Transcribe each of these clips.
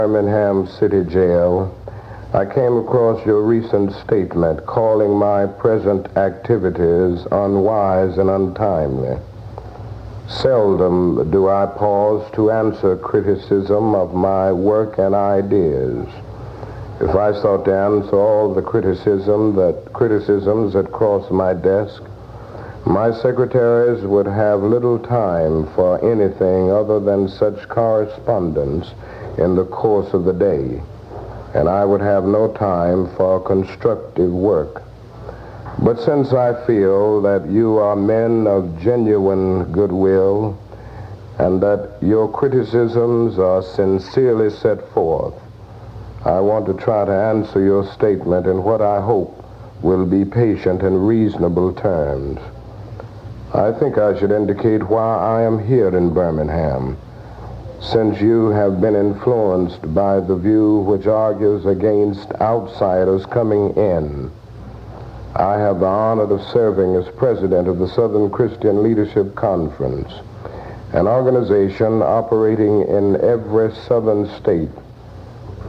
Birmingham City Jail, I came across your recent statement calling my present activities unwise and untimely. Seldom do I pause to answer criticism of my work and ideas. If I sought to answer all the criticisms that cross my desk, my secretaries would have little time for anything other than such correspondence in the course of the day, and I would have no time for constructive work. But since I feel that you are men of genuine goodwill and that your criticisms are sincerely set forth, I want to try to answer your statement in what I hope will be patient and reasonable terms. I think I should indicate why I am here in Birmingham, since you have been influenced by the view which argues against outsiders coming in. I have the honor of serving as president of the Southern Christian Leadership Conference, an organization operating in every southern state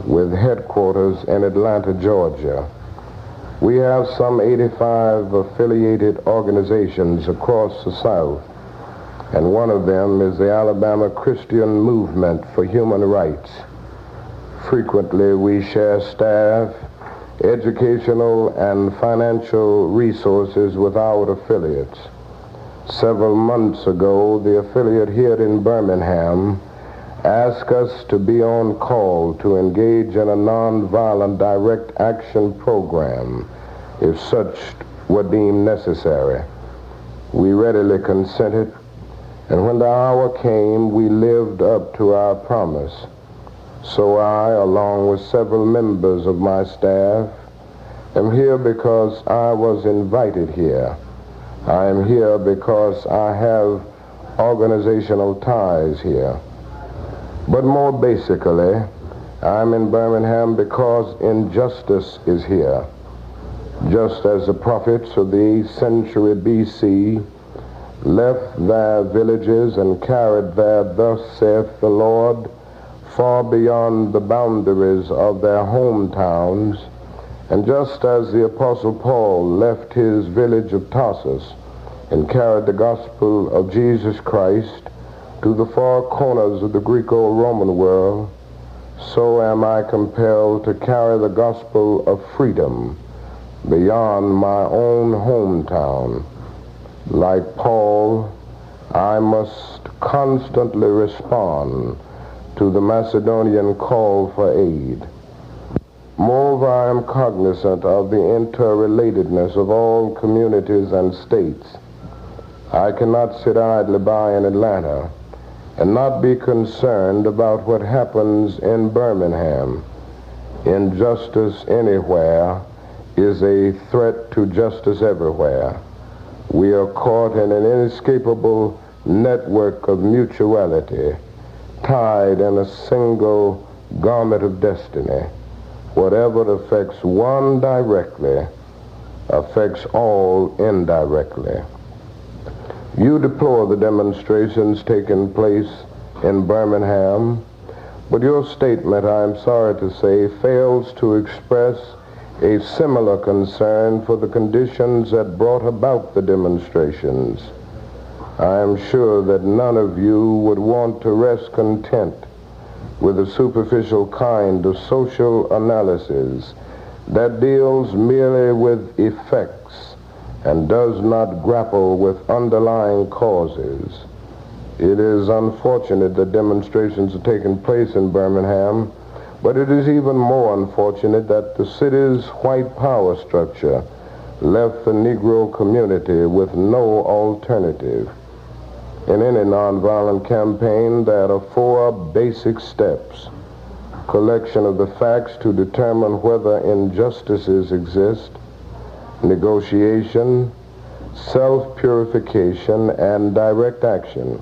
with headquarters in Atlanta, Georgia. We have some 85 affiliated organizations across the South, and one of them is the Alabama Christian Movement for Human Rights. Frequently, we share staff, educational, and financial resources with our affiliates. Several months ago, the affiliate here in Birmingham asked us to be on call to engage in a nonviolent direct action program if such were deemed necessary. We readily consented, and when the hour came, we lived up to our promise. So I, along with several members of my staff, am here because I was invited here. I am here because I have organizational ties here. But more basically, I'm in Birmingham because injustice is here. Just as the prophets of the 8th century B.C. left their villages and carried their "Thus saith the Lord" far beyond the boundaries of their hometowns, and just as the Apostle Paul left his village of Tarsus and carried the gospel of Jesus Christ to the far corners of the Greco-Roman world, so am I compelled to carry the gospel of freedom beyond my own hometown. Like Paul, I must constantly respond to the Macedonian call for aid. Moreover, I am cognizant of the interrelatedness of all communities and states. I cannot sit idly by in Atlanta and not be concerned about what happens in Birmingham. Injustice anywhere is a threat to justice everywhere. We are caught in an inescapable network of mutuality, tied in a single garment of destiny. Whatever affects one directly affects all indirectly. You deplore the demonstrations taking place in Birmingham, but your statement, I am sorry to say, fails to express a similar concern for the conditions that brought about the demonstrations. I am sure that none of you would want to rest content with a superficial kind of social analysis that deals merely with effects and does not grapple with underlying causes. It is unfortunate that demonstrations are taking place in Birmingham, but it is even more unfortunate that the city's white power structure left the Negro community with no alternative. In any nonviolent campaign, there are 4 basic steps: collection of the facts to determine whether injustices exist, negotiation, self-purification, and direct action.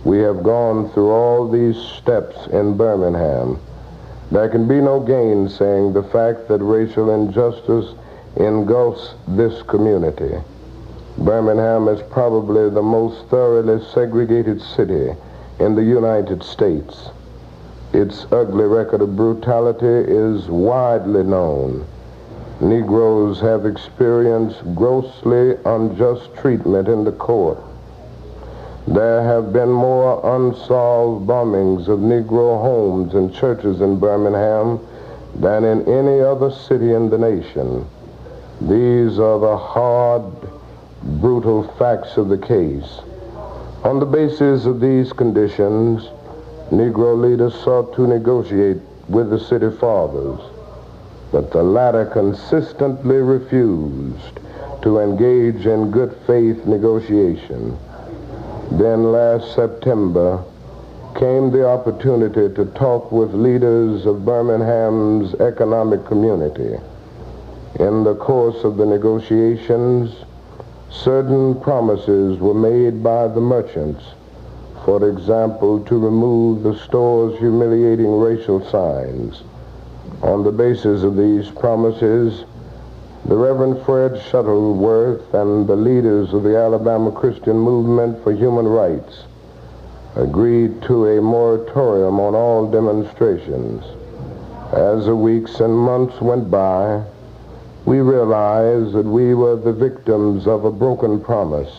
We have gone through all these steps in Birmingham. There can be no gainsaying the fact that racial injustice engulfs this community. Birmingham is probably the most thoroughly segregated city in the United States. Its ugly record of brutality is widely known. Negroes have experienced grossly unjust treatment in the court. There have been more unsolved bombings of Negro homes and churches in Birmingham than in any other city in the nation. These are the hard, brutal facts of the case. On the basis of these conditions, Negro leaders sought to negotiate with the city fathers, but the latter consistently refused to engage in good faith negotiation. Then last September came the opportunity to talk with leaders of Birmingham's economic community. In the course of the negotiations, certain promises were made by the merchants, for example, to remove the store's humiliating racial signs. On the basis of these promises, the Reverend Fred Shuttleworth and the leaders of the Alabama Christian Movement for Human Rights agreed to a moratorium on all demonstrations. As the weeks and months went by, we realized that we were the victims of a broken promise.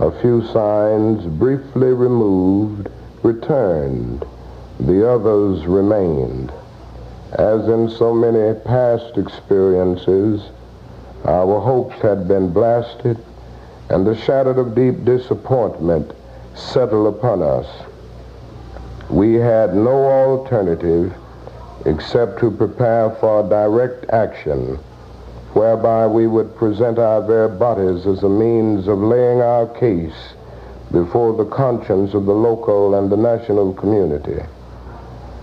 A few signs, briefly removed, returned. The others remained. As in so many past experiences, our hopes had been blasted, and the shadow of deep disappointment settled upon us. We had no alternative except to prepare for direct action, whereby we would present our very bodies as a means of laying our case before the conscience of the local and the national community.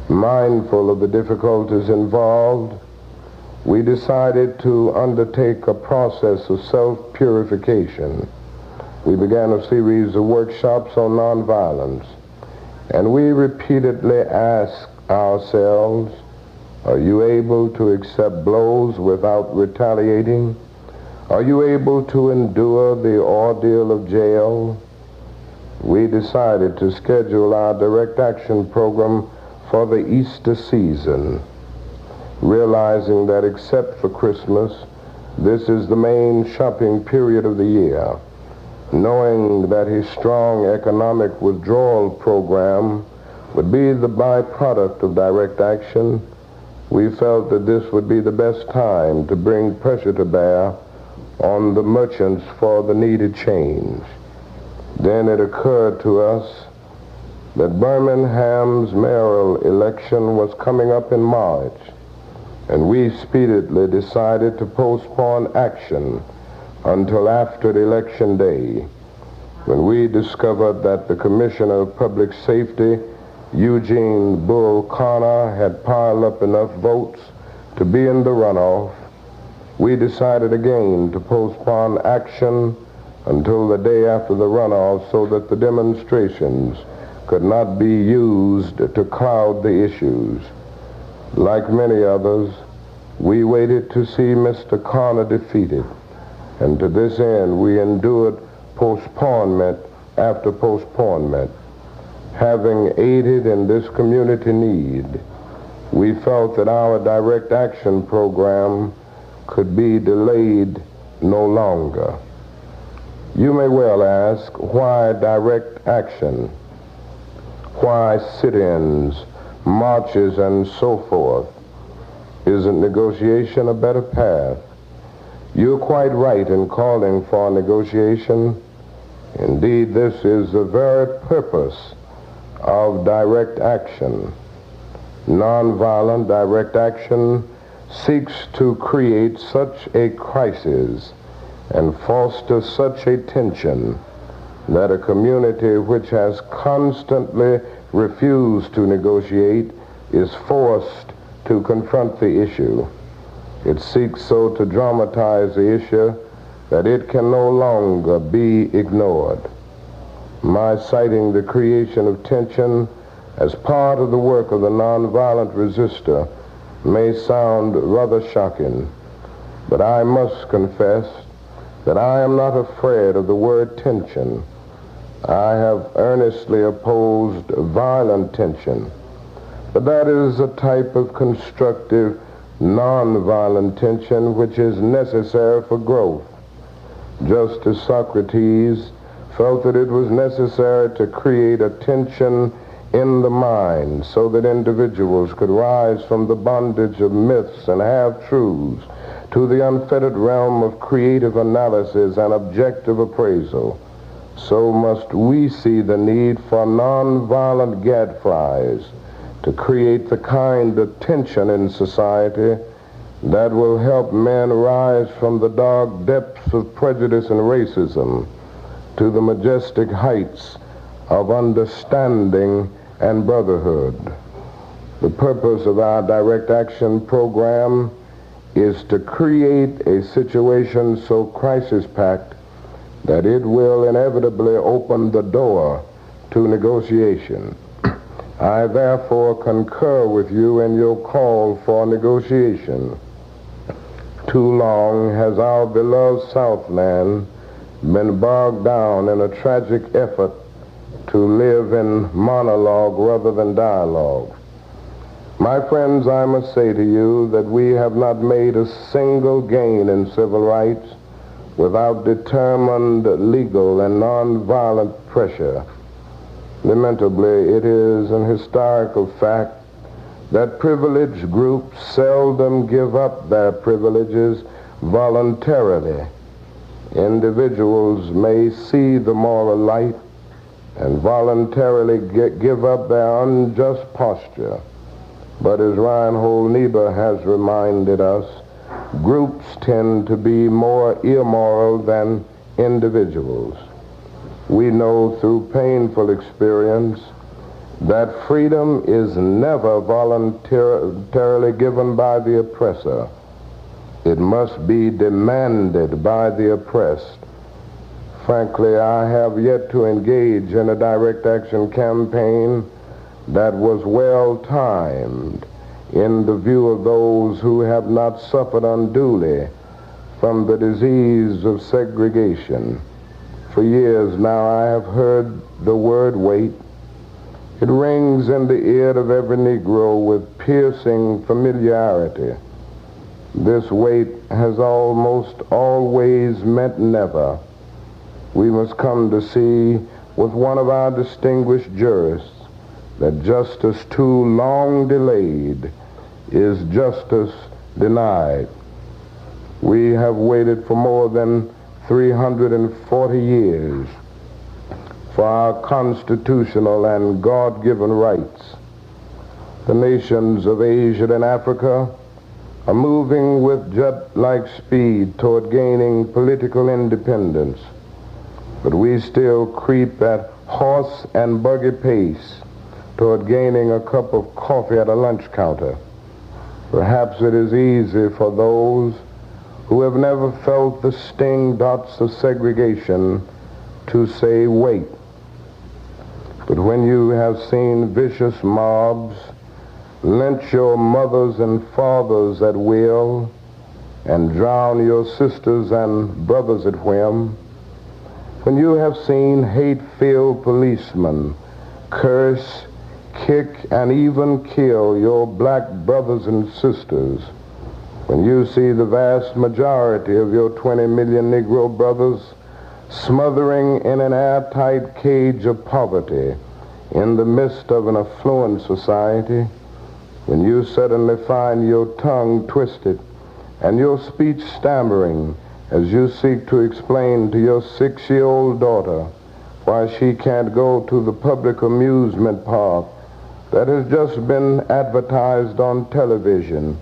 Mindful of the difficulties involved, we decided to undertake a process of self-purification. We began a series of workshops on nonviolence, and we repeatedly asked ourselves, are you able to accept blows without retaliating? Are you able to endure the ordeal of jail? We decided to schedule our direct action program for the Easter season, realizing that except for Christmas, this is the main shopping period of the year. Knowing that his strong economic withdrawal program would be the byproduct of direct action, we felt that this would be the best time to bring pressure to bear on the merchants for the needed change. Then it occurred to us that Birmingham's mayoral election was coming up in March, and we speedily decided to postpone action until after the election day, when we discovered that the Commissioner of Public Safety, Eugene Bull Connor, had piled up enough votes to be in the runoff. We decided again to postpone action until the day after the runoff so that the demonstrations could not be used to cloud the issues. Like many others, we waited to see Mr. Connor defeated, and to this end we endured postponement after postponement. Having aided in this community need, we felt that our direct action program could be delayed no longer. You may well ask, why direct action? Why sit-ins, marches, and so forth? Isn't negotiation a better path? You're quite right in calling for negotiation. Indeed, this is the very purpose of direct action. Nonviolent direct action seeks to create such a crisis and foster such a tension that a community which has constantly refused to negotiate is forced to confront the issue. It seeks so to dramatize the issue that it can no longer be ignored. My citing the creation of tension as part of the work of the nonviolent resistor may sound rather shocking, but I must confess that I am not afraid of the word tension. I have earnestly opposed violent tension, But that is a type of constructive, nonviolent tension which is necessary for growth. Just as Socrates felt that it was necessary to create a tension in the mind so that individuals could rise from the bondage of myths and half-truths to the unfettered realm of creative analysis and objective appraisal, so must we see the need for nonviolent gadflies to create the kind of tension in society that will help men rise from the dark depths of prejudice and racism to the majestic heights of understanding and brotherhood. The purpose of our direct action program is to create a situation so crisis-packed that it will inevitably open the door to negotiation. I therefore concur with you in your call for negotiation. Too long has our beloved Southland been bogged down in a tragic effort to live in monologue rather than dialogue. My friends, I must say to you that we have not made a single gain in civil rights without determined legal and nonviolent pressure. Lamentably, it is an historical fact that privileged groups seldom give up their privileges voluntarily. Individuals may see the moral light and voluntarily give up their unjust posture. But as Reinhold Niebuhr has reminded us, groups tend to be more immoral than individuals. We know through painful experience that freedom is never voluntarily given by the oppressor. It must be demanded by the oppressed. Frankly, I have yet to engage in a direct action campaign that was well-timed in the view of those who have not suffered unduly from the disease of segregation. For years now I have heard the word wait. It rings in the ear of every Negro with piercing familiarity. This wait has almost always meant never. We must come to see with one of our distinguished jurists that justice too long delayed is justice denied. We have waited for more than 340 years for our constitutional and God-given rights. The nations of Asia and Africa are moving with jet-like speed toward gaining political independence, but we still creep at horse and buggy pace toward gaining a cup of coffee at a lunch counter. Perhaps it is easy for those who have never felt the sting dots of segregation to say wait. But when you have seen vicious mobs lynch your mothers and fathers at will and drown your sisters and brothers at whim, when you have seen hate-filled policemen curse, kick, and even kill your black brothers and sisters, when you see the vast majority of your 20 million Negro brothers smothering in an airtight cage of poverty in the midst of an affluent society, when you suddenly find your tongue twisted and your speech stammering as you seek to explain to your 6-year-old daughter why she can't go to the public amusement park that has just been advertised on television,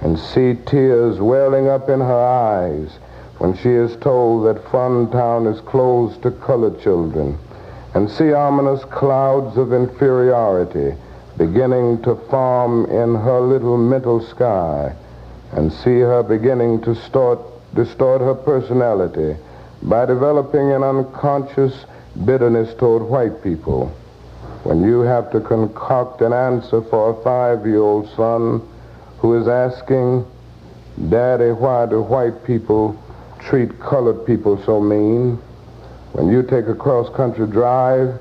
and see tears welling up in her eyes when she is told that Funtown is closed to colored children, and see ominous clouds of inferiority beginning to form in her little mental sky, and see her beginning to distort her personality by developing an unconscious bitterness toward white people. When you have to concoct an answer for a 5-year-old son who is asking, "Daddy, why do white people treat colored people so mean?" When you take a cross-country drive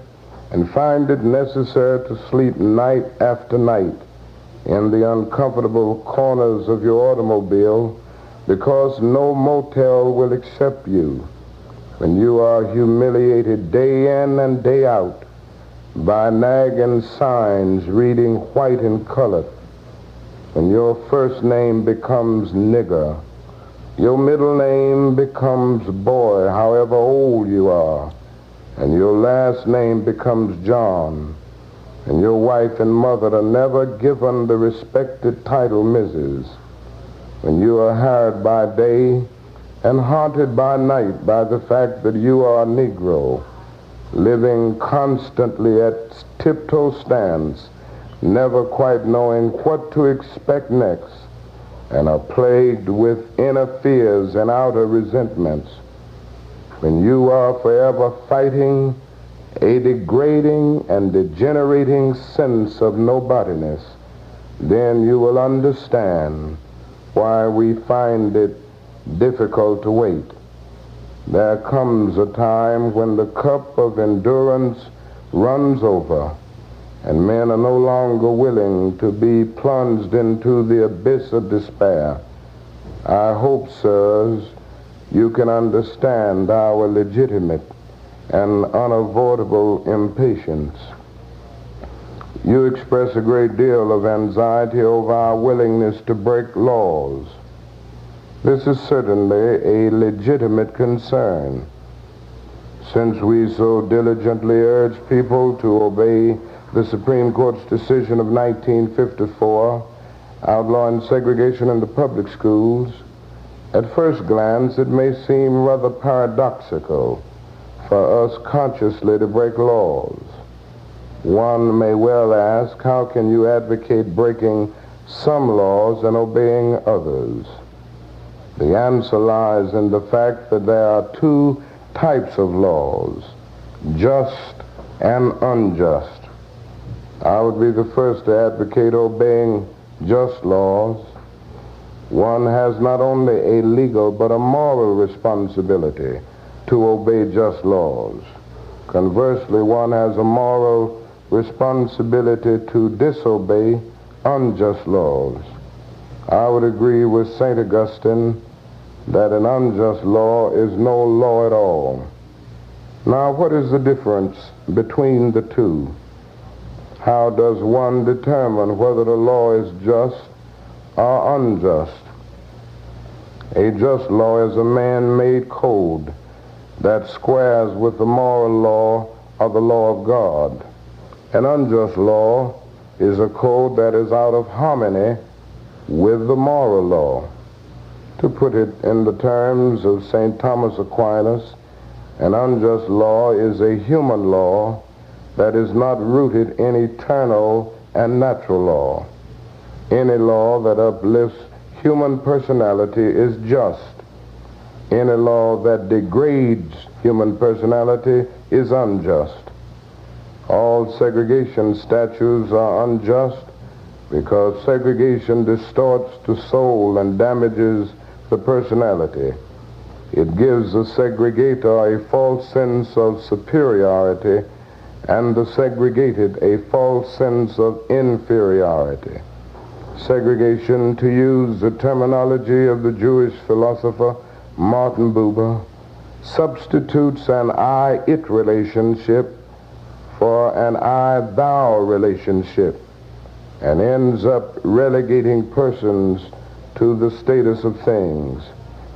and find it necessary to sleep night after night in the uncomfortable corners of your automobile because no motel will accept you, when you are humiliated day in and day out by nagging signs reading white and colored, when your first name becomes nigger, your middle name becomes boy, however old you are, and your last name becomes John, and your wife and mother are never given the respected title Mrs., when you are harried by day and haunted by night by the fact that you are a Negro, living constantly at tiptoe stance, never quite knowing what to expect next, and are plagued with inner fears and outer resentments, when you are forever fighting a degrading and degenerating sense of nobodiness, then you will understand why we find it difficult to wait. There comes a time when the cup of endurance runs over, and men are no longer willing to be plunged into the abyss of despair. I hope, sirs, you can understand our legitimate and unavoidable impatience. You express a great deal of anxiety over our willingness to break laws. This is certainly a legitimate concern, since we so diligently urge people to obey the Supreme Court's decision of 1954 outlawing segregation in the public schools. At first glance, it may seem rather paradoxical for us consciously to break laws. One may well ask, how can you advocate breaking some laws and obeying others? The answer lies in the fact that there are two types of laws, just and unjust. I would be the first to advocate obeying just laws. One has not only a legal but a moral responsibility to obey just laws. Conversely, one has a moral responsibility to disobey unjust laws. I would agree with St. Augustine that an unjust law is no law at all. Now, what is the difference between the two? How does one determine whether the law is just or unjust? A just law is a man-made code that squares with the moral law or the law of God. An unjust law is a code that is out of harmony with the moral law. To put it in the terms of St. Thomas Aquinas, an unjust law is a human law that is not rooted in eternal and natural law. Any law that uplifts human personality is just. Any law that degrades human personality is unjust. All segregation statutes are unjust because segregation distorts the soul and damages the personality. It gives the segregator a false sense of superiority and the segregated a false sense of inferiority. Segregation, to use the terminology of the Jewish philosopher Martin Buber, substitutes an I-it relationship for an I-thou relationship and ends up relegating persons to the status of things.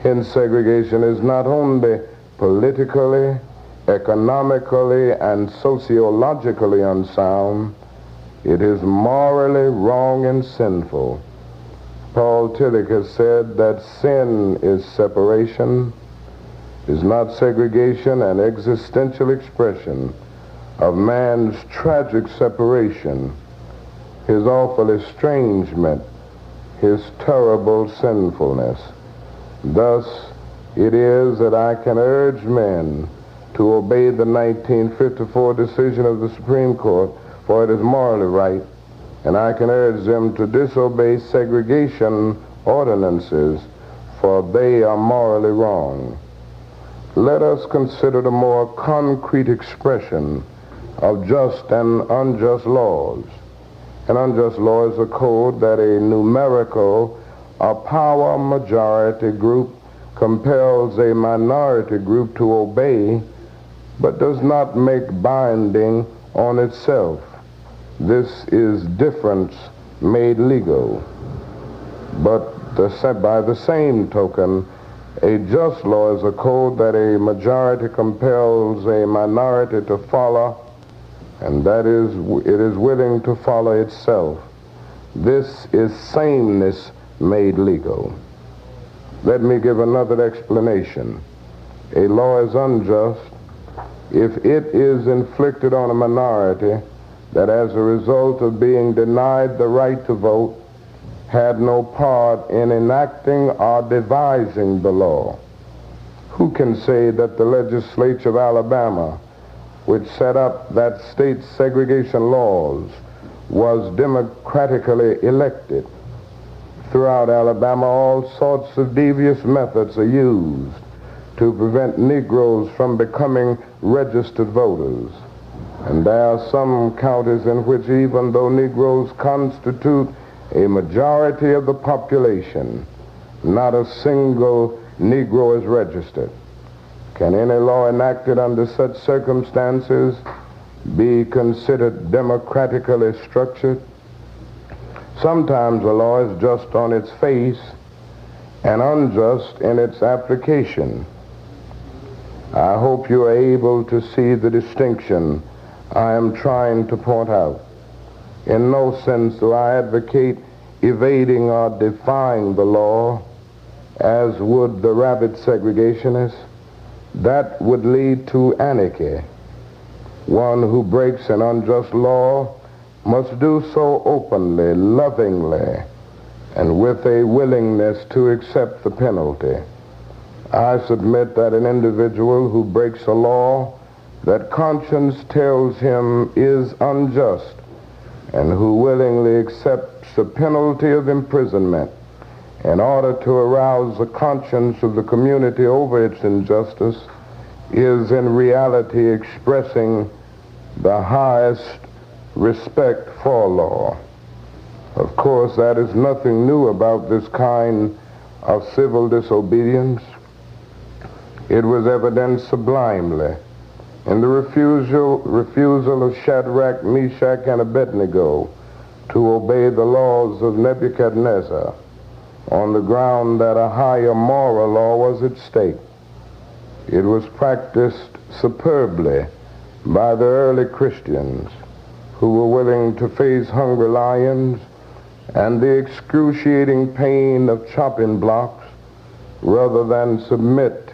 Hence, segregation is not only politically, economically, and sociologically unsound, it is morally wrong and sinful. Paul Tillich has said that sin is separation, is not segregation, an existential expression of man's tragic separation, his awful estrangement, his terrible sinfulness. Thus, it is that I can urge men to obey the 1954 decision of the Supreme Court, for it is morally right, and I can urge them to disobey segregation ordinances, for they are morally wrong. Let us consider the more concrete expression of just and unjust laws. An unjust law is a code that a numerical or power majority group compels a minority group to obey, but does not make binding on itself. This is difference made legal. But by the same token, a just law is a code that a majority compels a minority to follow, and that is, it is willing to follow itself. This is sameness made legal. Let me give another explanation. A law is unjust if it is inflicted on a minority that as a result of being denied the right to vote had no part in enacting or devising the law. Who can say that the legislature of Alabama, which set up that state's segregation laws, was democratically elected? Throughout Alabama, all sorts of devious methods are used to prevent Negroes from becoming registered voters. And there are some counties in which, even though Negroes constitute a majority of the population, not a single Negro is registered. Can any law enacted under such circumstances be considered democratically structured? Sometimes a law is just on its face and unjust in its application. I hope you are able to see the distinction I am trying to point out. In no sense do I advocate evading or defying the law, as would the rabid segregationists. That would lead to anarchy. One who breaks an unjust law must do so openly, lovingly, and with a willingness to accept the penalty. I submit that an individual who breaks a law that conscience tells him is unjust and who willingly accepts the penalty of imprisonment in order to arouse the conscience of the community over its injustice is in reality expressing the highest respect for law. Of course, that is nothing new about this kind of civil disobedience. It was evidenced sublimely in the refusal of Shadrach, Meshach, and Abednego to obey the laws of Nebuchadnezzar on the ground that a higher moral law was at stake. It was practiced superbly by the early Christians who were willing to face hungry lions and the excruciating pain of chopping blocks rather than submit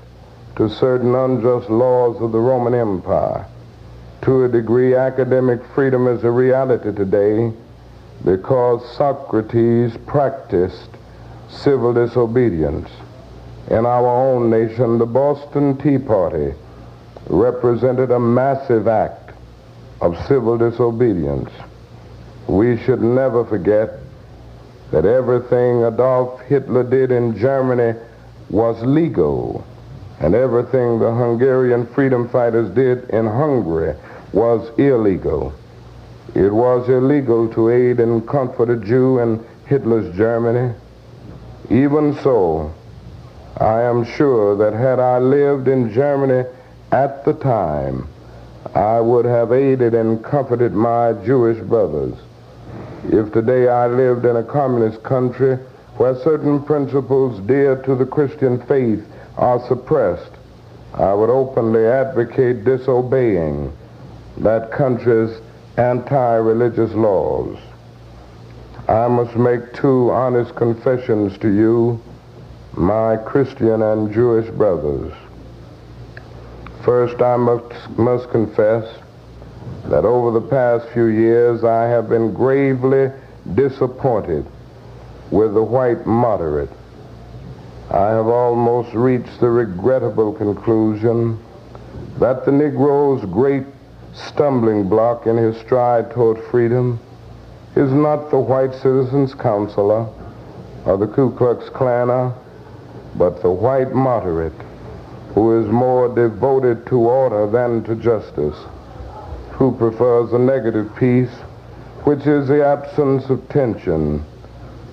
to certain unjust laws of the Roman Empire. To a degree, academic freedom is a reality today because Socrates practiced civil disobedience. In our own nation, the Boston Tea Party represented a massive act of civil disobedience. We should never forget that everything Adolf Hitler did in Germany was legal, and everything the Hungarian freedom fighters did in Hungary was illegal. It was illegal to aid and comfort a Jew in Hitler's Germany. Even so, I am sure that had I lived in Germany at the time, I would have aided and comforted my Jewish brothers. If today I lived in a communist country where certain principles dear to the Christian faith are suppressed, I would openly advocate disobeying that country's anti-religious laws. I must make two honest confessions to you, my Christian and Jewish brothers. First, I must confess that over the past few years I have been gravely disappointed with the white moderate. I have almost reached the regrettable conclusion that the Negro's great stumbling block in his stride toward freedom is not the white citizens' counselor or the Ku Klux Klaner, but the white moderate who is more devoted to order than to justice. who prefers a negative peace, which is the absence of tension,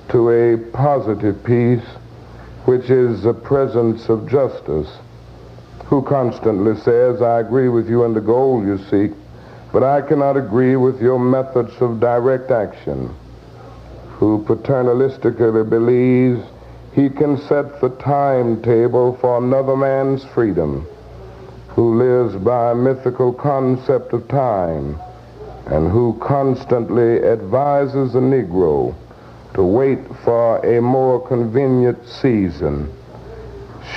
to a positive peace, which is the presence of justice, who constantly says, I agree with you in the goal you seek, but I cannot agree with your methods of direct action, who paternalistically believes he can set the timetable for another man's freedom, who lives by a mythical concept of time, and who constantly advises the Negro to wait for a more convenient season.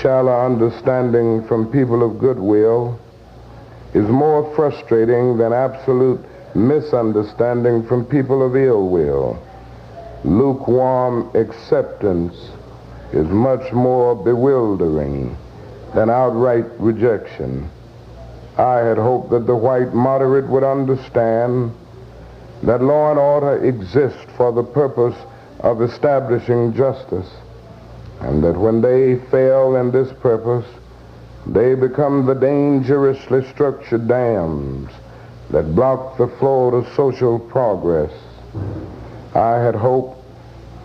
Shallow understanding from people of goodwill is more frustrating than absolute misunderstanding from people of ill will. Lukewarm acceptance is much more bewildering than outright rejection. I had hoped that the white moderate would understand that law and order exist for the purpose of establishing justice, and that when they fail in this purpose, they become the dangerously structured dams that block the flow of social progress. I had hoped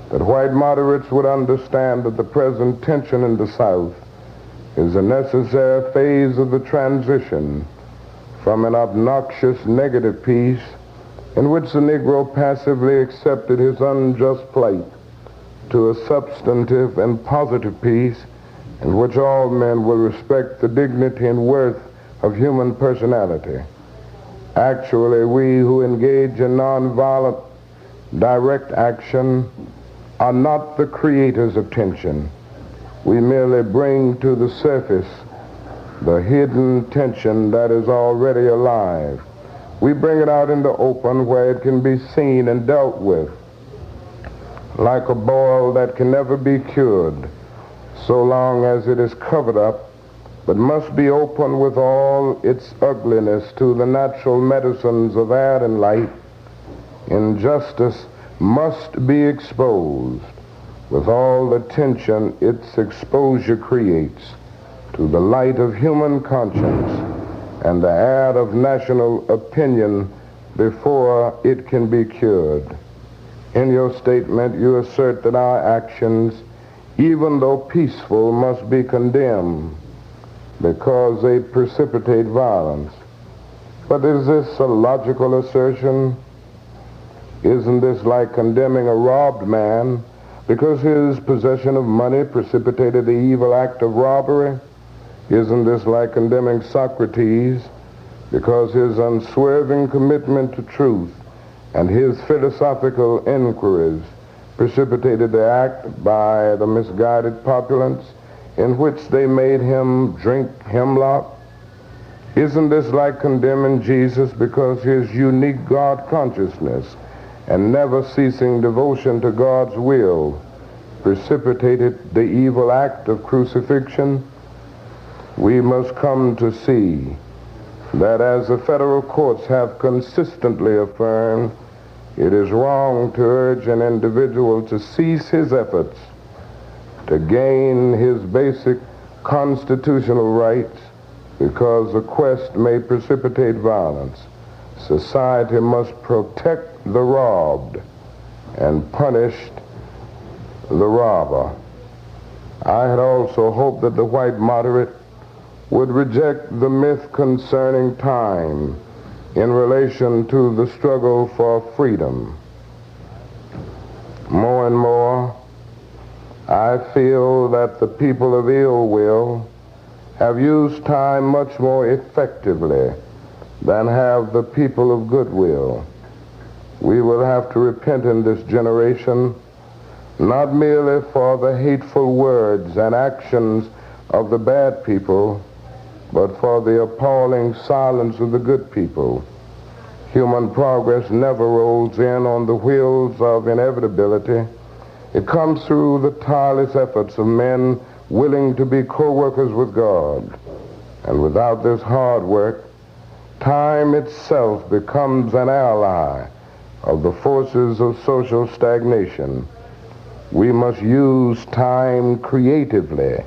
that white moderates would understand that the present tension in the South is a necessary phase of the transition from an obnoxious negative peace in which the Negro passively accepted his unjust plight to a substantive and positive peace in which all men will respect the dignity and worth of human personality. Actually, we who engage in nonviolent direct action are not the creators of tension. We merely bring to the surface the hidden tension that is already alive. We bring it out in the open where it can be seen and dealt with, like a boil that can never be cured so long as it is covered up, but must be open with all its ugliness to the natural medicines of air and light. Injustice must be exposed with all the tension its exposure creates to the light of human conscience and the air of national opinion before it can be cured. In your statement, you assert that our actions, even though peaceful, must be condemned because they precipitate violence. But is this a logical assertion? Isn't this like condemning a robbed man because his possession of money precipitated the evil act of robbery? Isn't this like condemning Socrates because his unswerving commitment to truth and his philosophical inquiries precipitated the act by the misguided populace in which they made him drink hemlock? Isn't this like condemning Jesus because his unique God consciousness and never ceasing devotion to God's will precipitated the evil act of crucifixion? We must come to see that, as the federal courts have consistently affirmed, it is wrong to urge an individual to cease his efforts to gain his basic constitutional rights because the quest may precipitate violence. Society must protect the robbed and punish the robber. I had also hoped that the white moderate would reject the myth concerning time in relation to the struggle for freedom. More and more, I feel that the people of ill will have used time much more effectively than have the people of goodwill. We will have to repent in this generation, not merely for the hateful words and actions of the bad people, but for the appalling silence of the good people. Human progress never rolls in on the wheels of inevitability. It comes through the tireless efforts of men willing to be co-workers with God. And without this hard work, time itself becomes an ally of the forces of social stagnation. We must use time creatively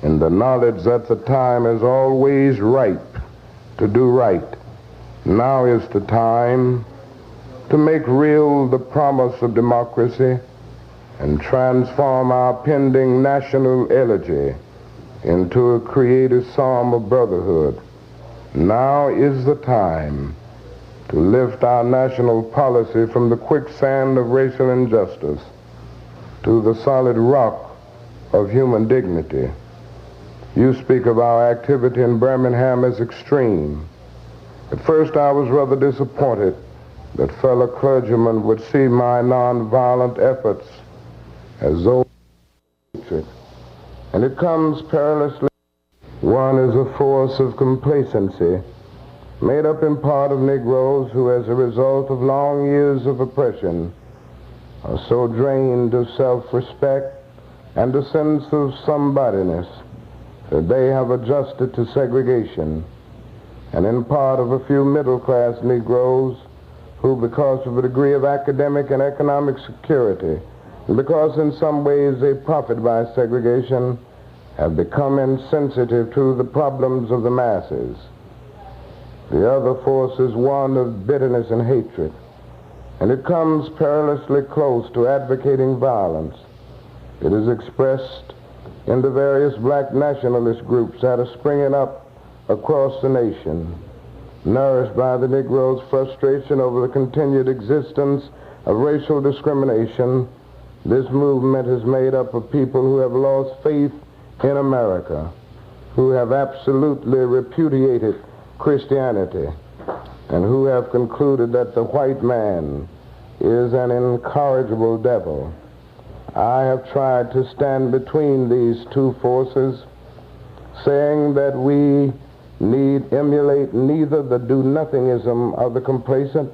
in the knowledge that the time is always ripe to do right. Now is the time to make real the promise of democracy and transform our pending national elegy into a creative psalm of brotherhood. Now is the time to lift our national policy from the quicksand of racial injustice to the solid rock of human dignity. You speak of our activity in Birmingham as extreme. At first I was rather disappointed that fellow clergymen would see my nonviolent efforts as though hatred. And it comes perilously. One is a force of complacency, made up in part of Negroes who, as a result of long years of oppression, are so drained of self-respect and a sense of somebodyness that they have adjusted to segregation, and in part of a few middle-class Negroes who, because of a degree of academic and economic security, and because in some ways they profit by segregation, have become insensitive to the problems of the masses. The other force is one of bitterness and hatred, and it comes perilously close to advocating violence. It is expressed in the various black nationalist groups that are springing up across the nation, nourished by the Negro's frustration over the continued existence of racial discrimination. This movement is made up of people who have lost faith in America, who have absolutely repudiated Christianity, and who have concluded that the white man is an incorrigible devil. I have tried to stand between these two forces, saying that we need emulate neither the do-nothingism of the complacent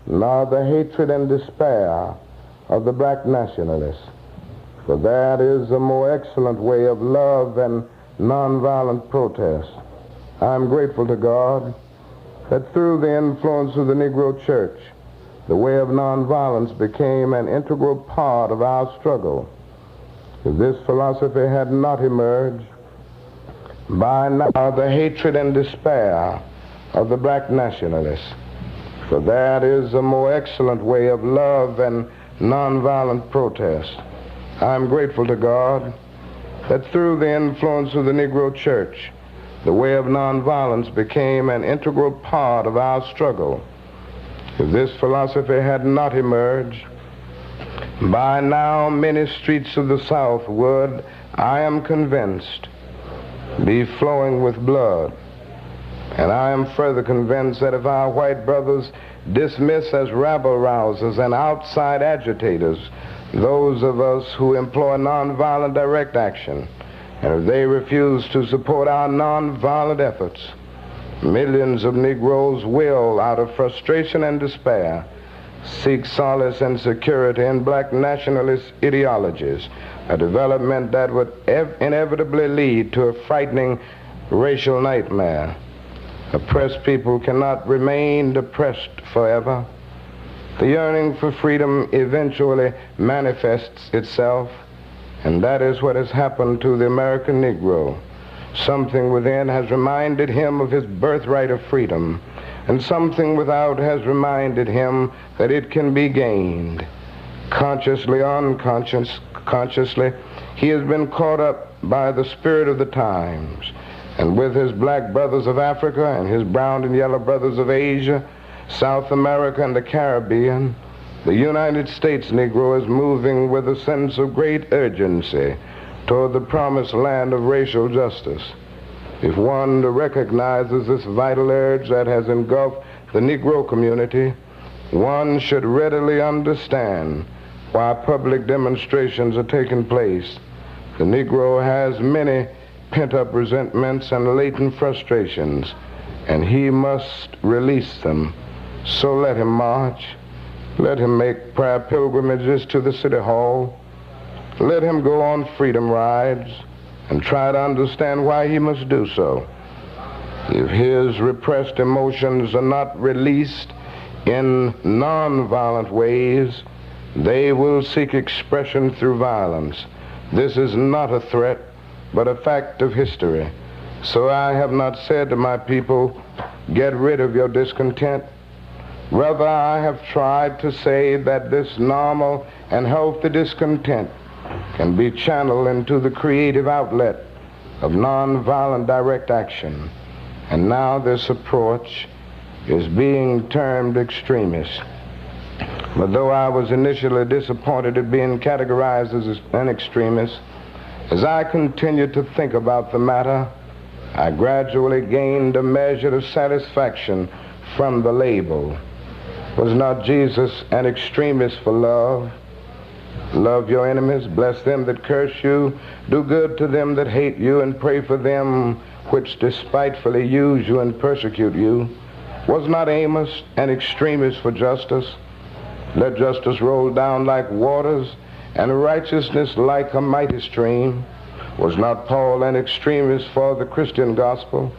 nor the hatred and despair of the black nationalists. For that is a more excellent way of love and nonviolent protest. I am grateful to God that through the influence of the Negro Church, the way of nonviolence became an integral part of our struggle. If this philosophy had not emerged, by now the hatred and despair of the black nationalists. For that is a more excellent way of love and nonviolent protest. I am grateful to God that through the influence of the Negro Church, the way of nonviolence became an integral part of our struggle. If this philosophy had not emerged, by now many streets of the South would, I am convinced, be flowing with blood. And I am further convinced that if our white brothers dismiss as rabble-rousers and outside agitators those of us who employ nonviolent direct action, and if they refuse to support our nonviolent efforts, millions of Negroes will, out of frustration and despair, seek solace and security in black nationalist ideologies, a development that would inevitably lead to a frightening racial nightmare. Oppressed people cannot remain depressed forever. The yearning for freedom eventually manifests itself, and that is what has happened to the American Negro. Something within has reminded him of his birthright of freedom, and something without has reminded him that it can be gained. Consciously, unconsciously, he has been caught up by the spirit of the times, and with his black brothers of Africa and his brown and yellow brothers of Asia, South America, and the Caribbean, the United States Negro is moving with a sense of great urgency toward the promised land of racial justice. If one recognizes this vital urge that has engulfed the Negro community, one should readily understand why public demonstrations are taking place. The Negro has many pent-up resentments and latent frustrations, and he must release them. So let him march. Let him make prayer pilgrimages to the City Hall. Let him go on freedom rides and try to understand why he must do so. If his repressed emotions are not released in nonviolent ways, they will seek expression through violence. This is not a threat, but a fact of history. So I have not said to my people, get rid of your discontent. Rather, I have tried to say that this normal and healthy discontent can be channeled into the creative outlet of nonviolent direct action. And now this approach is being termed extremist. But though I was initially disappointed at being categorized as an extremist, as I continued to think about the matter, I gradually gained a measure of satisfaction from the label. Was not Jesus an extremist for love? Love your enemies, bless them that curse you, do good to them that hate you, and pray for them which despitefully use you and persecute you. Was not Amos an extremist for justice? Let justice roll down like waters, and righteousness like a mighty stream. Was not Paul an extremist for the Christian gospel?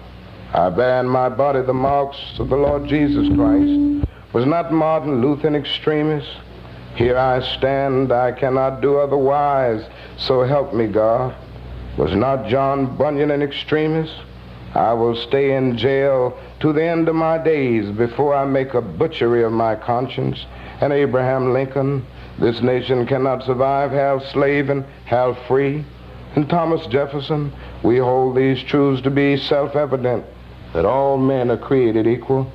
I bear in my body the marks of the Lord Jesus Christ. Was not Martin Luther an extremist? Here I stand, I cannot do otherwise, so help me God. Was not John Bunyan an extremist? I will stay in jail to the end of my days before I make a butchery of my conscience. And Abraham Lincoln, this nation cannot survive half slave and half free. And Thomas Jefferson, we hold these truths to be self-evident, that all men are created equal.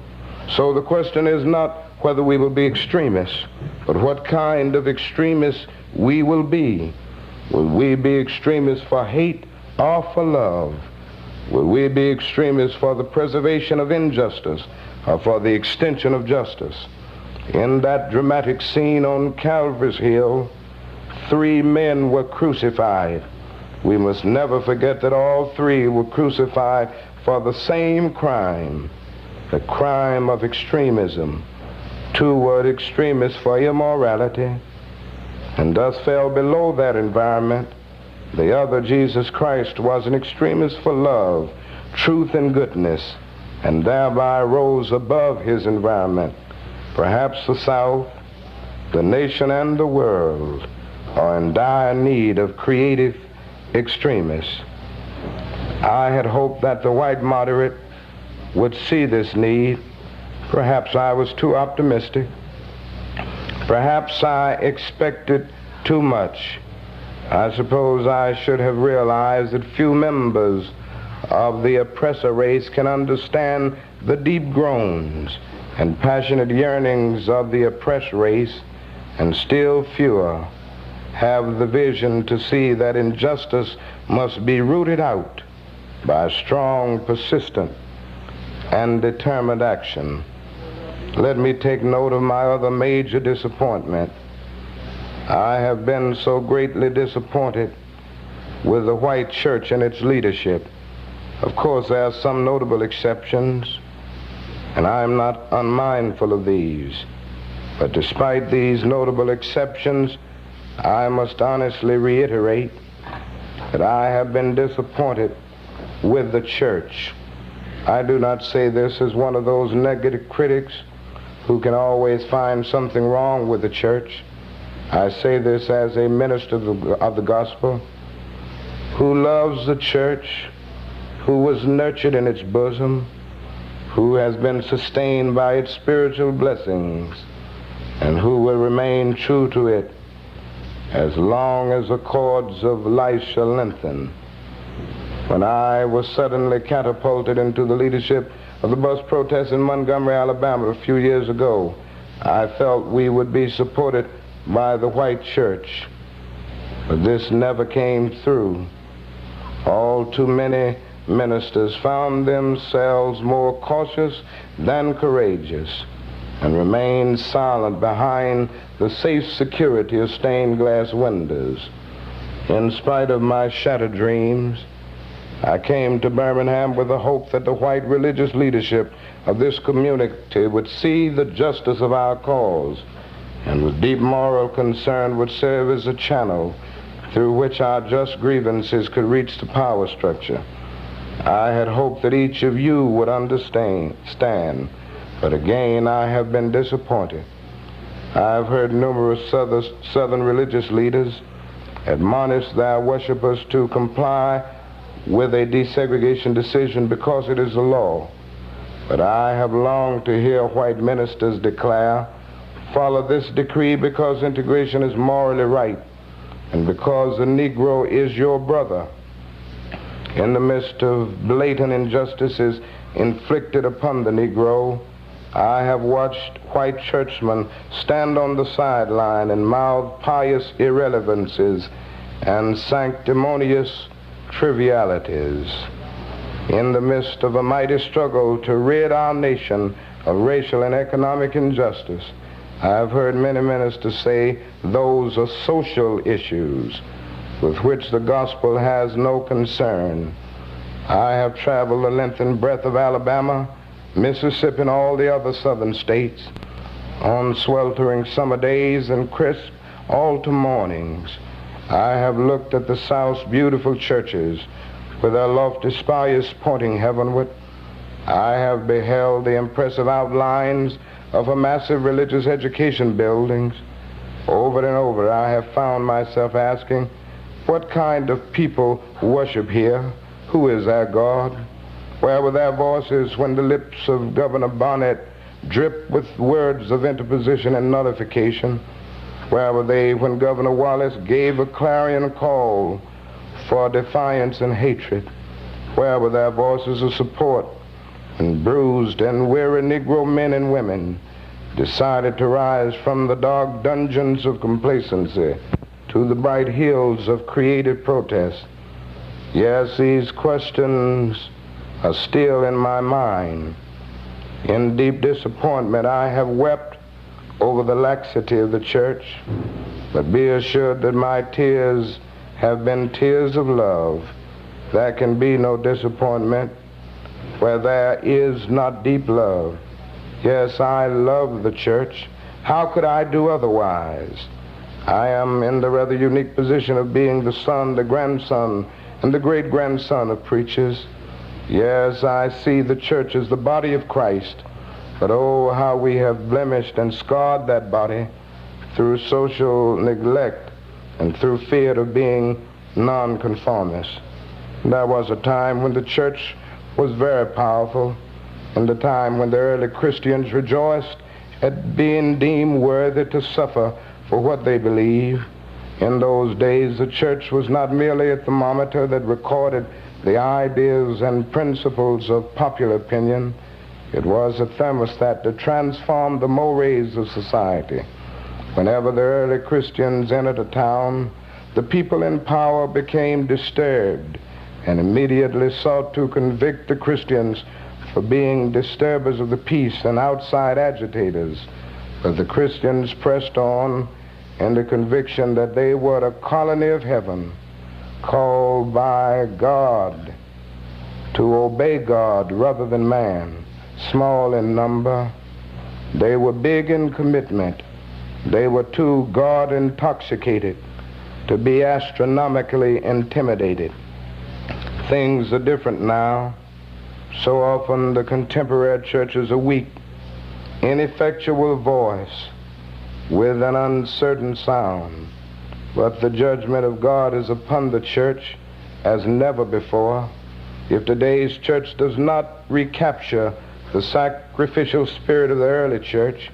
So the question is not whether we will be extremists, but what kind of extremists we will be. Will we be extremists for hate or for love? Will we be extremists for the preservation of injustice or for the extension of justice? In that dramatic scene on Calvary's Hill, 3 men were crucified. We must never forget that all 3 were crucified for the same crime, the crime of extremism. 2 were extremists for immorality, and thus fell below that environment. The other, Jesus Christ, was an extremist for love, truth, and goodness, and thereby rose above his environment. Perhaps the South, the nation, and the world are in dire need of creative extremists. I had hoped that the white moderate would see this need. Perhaps I was too optimistic. Perhaps I expected too much. I suppose I should have realized that few members of the oppressor race can understand the deep groans and passionate yearnings of the oppressed race, and still fewer have the vision to see that injustice must be rooted out by strong, persistent, and determined action. Let me take note of my other major disappointment. I have been so greatly disappointed with the white church and its leadership. Of course, there are some notable exceptions, and I am not unmindful of these. But despite these notable exceptions, I must honestly reiterate that I have been disappointed with the church. I do not say this as one of those negative critics who can always find something wrong with the church. I say this as a minister of the gospel who loves the church, who was nurtured in its bosom, who has been sustained by its spiritual blessings, and who will remain true to it as long as the cords of life shall lengthen. When I was suddenly catapulted into the leadership of the bus protest in Montgomery, Alabama a few years ago, I felt we would be supported by the white church. But this never came through. All too many ministers found themselves more cautious than courageous and remained silent behind the safe security of stained glass windows. In spite of my shattered dreams, I came to Birmingham with the hope that the white religious leadership of this community would see the justice of our cause and with deep moral concern would serve as a channel through which our just grievances could reach the power structure. I had hoped that each of you would understand, but again I have been disappointed. I've heard numerous southern religious leaders admonish their worshipers to comply with a desegregation decision because it is the law. But I have longed to hear white ministers declare, follow this decree because integration is morally right and because the Negro is your brother. In the midst of blatant injustices inflicted upon the Negro, I have watched white churchmen stand on the sideline and mouth pious irrelevancies and sanctimonious trivialities. In the midst of a mighty struggle to rid our nation of racial and economic injustice, I have heard many ministers say those are social issues with which the gospel has no concern. I have traveled the length and breadth of Alabama, Mississippi, and all the other southern states on sweltering summer days and crisp autumn mornings. I have looked at the South's beautiful churches with their lofty spires pointing heavenward. I have beheld the impressive outlines of a massive religious education buildings. Over and over, I have found myself asking, what kind of people worship here? Who is our God? Where were their voices when the lips of Governor Barnett dripped with words of interposition and nullification? Where were they when Governor Wallace gave a clarion call for defiance and hatred? Where were their voices of support when bruised and weary Negro men and women decided to rise from the dark dungeons of complacency to the bright hills of creative protest? Yes, these questions are still in my mind. In deep disappointment, I have wept over the laxity of the church, but be assured that my tears have been tears of love. There can be no disappointment where there is not deep love. Yes, I love the church. How could I do otherwise? I am in the rather unique position of being the son, the grandson, and the great-grandson of preachers. Yes, I see the church as the body of Christ, but oh, how we have blemished and scarred that body through social neglect and through fear of being nonconformists. There was a time when the church was very powerful, and a time when the early Christians rejoiced at being deemed worthy to suffer for what they believe. In those days, the church was not merely a thermometer that recorded the ideas and principles of popular opinion. It was a thermostat that transformed the mores of society. Whenever the early Christians entered a town, the people in power became disturbed and immediately sought to convict the Christians for being disturbers of the peace and outside agitators. But the Christians pressed on in the conviction that they were a colony of heaven, called by God to obey God rather than man. Small in number, they were big in commitment. They were too God intoxicated to be astronomically intimidated. Things are different now. So often the contemporary church is a weak, ineffectual voice with an uncertain sound. But the judgment of God is upon the church as never before. If today's church does not recapture the sacrificial spirit of the early church,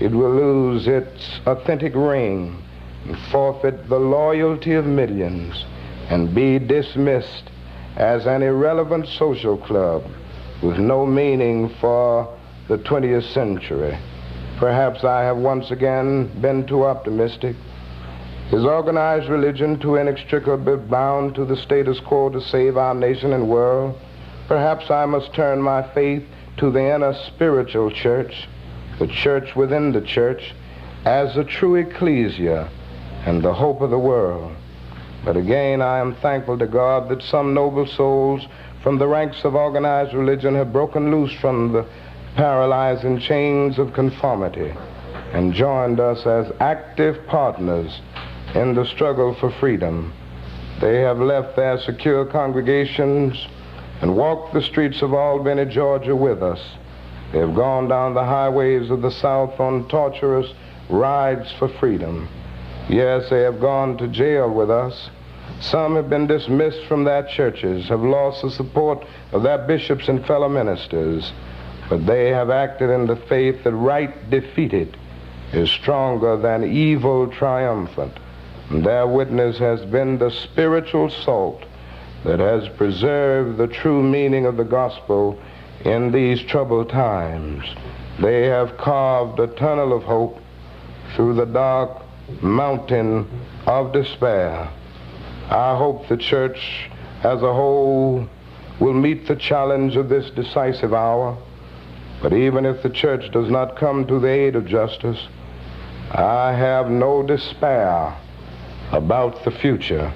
it will lose its authentic ring and forfeit the loyalty of millions and be dismissed as an irrelevant social club with no meaning for the 20th century. Perhaps I have once again been too optimistic. Is organized religion too inextricably bound to the status quo to save our nation and world? Perhaps I must turn my faith to the inner spiritual church, the church within the church, as the true ecclesia and the hope of the world. But again, I am thankful to God that some noble souls from the ranks of organized religion have broken loose from the paralyzing chains of conformity and joined us as active partners in the struggle for freedom. They have left their secure congregations and walked the streets of Albany, Georgia with us. They have gone down the highways of the South on torturous rides for freedom. Yes, they have gone to jail with us Some have been dismissed from their churches, have lost the support of their bishops and fellow ministers, but they have acted in the faith that right defeated is stronger than evil triumphant. And their witness has been the spiritual salt that has preserved the true meaning of the gospel in these troubled times. They have carved a tunnel of hope through the dark mountain of despair. I hope the church as a whole will meet the challenge of this decisive hour. But even if the church does not come to the aid of justice, I have no despair about the future.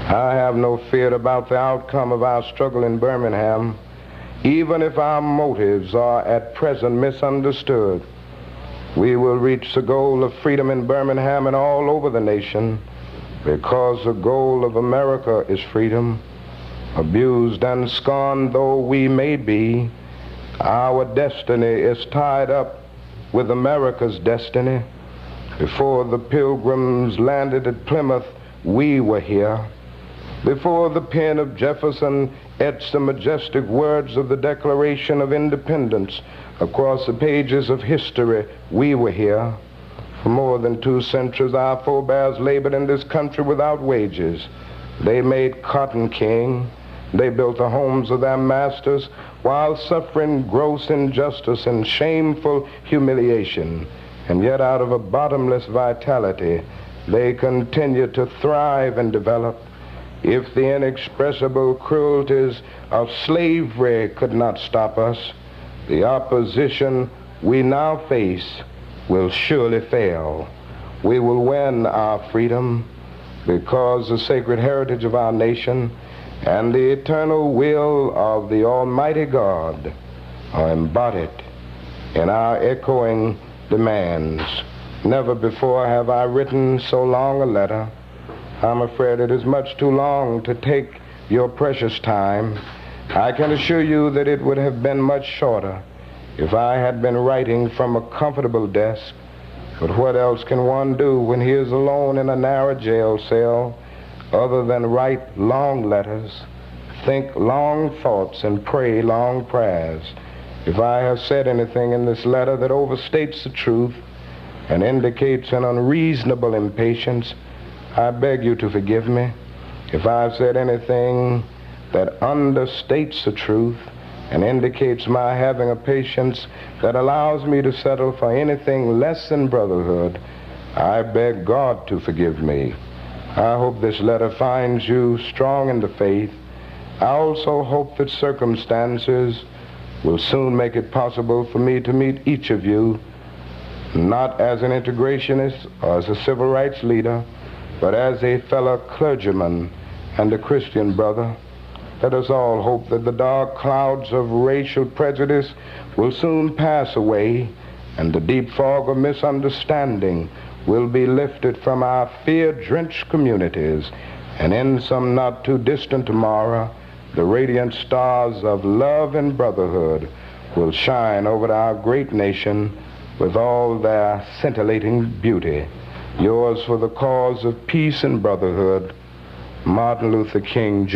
I have no fear about the outcome of our struggle in Birmingham, even if our motives are at present misunderstood. We will reach the goal of freedom in Birmingham and all over the nation, because the goal of America is freedom. Abused and scorned though we may be, our destiny is tied up with America's destiny. Before the Pilgrims landed at Plymouth, we were here. Before the pen of Jefferson etched the majestic words of the Declaration of Independence across the pages of history, we were here. For more than 2 centuries, our forebears labored in this country without wages. They made cotton king. They built the homes of their masters while suffering gross injustice and shameful humiliation. And yet out of a bottomless vitality, they continue to thrive and develop. If the inexpressible cruelties of slavery could not stop us, the opposition we now face will surely fail. We will win our freedom because the sacred heritage of our nation and the eternal will of the Almighty God are embodied in our echoing demands. Never before have I written so long a letter. I'm afraid it is much too long to take your precious time. I can assure you that it would have been much shorter if I had been writing from a comfortable desk. But what else can one do when he is alone in a narrow jail cell other than write long letters, think long thoughts, and pray long prayers? If I have said anything in this letter that overstates the truth and indicates an unreasonable impatience, I beg you to forgive me. If I've said anything that understates the truth and indicates my having a patience that allows me to settle for anything less than brotherhood, I beg God to forgive me. I hope this letter finds you strong in the faith. I also hope that circumstances will soon make it possible for me to meet each of you, not as an integrationist or as a civil rights leader, but as a fellow clergyman and a Christian brother. Let us all hope that the dark clouds of racial prejudice will soon pass away and the deep fog of misunderstanding will be lifted from our fear-drenched communities, and in some not too distant tomorrow, the radiant stars of love and brotherhood will shine over our great nation with all their scintillating beauty. Yours for the cause of peace and brotherhood, Martin Luther King, Jr.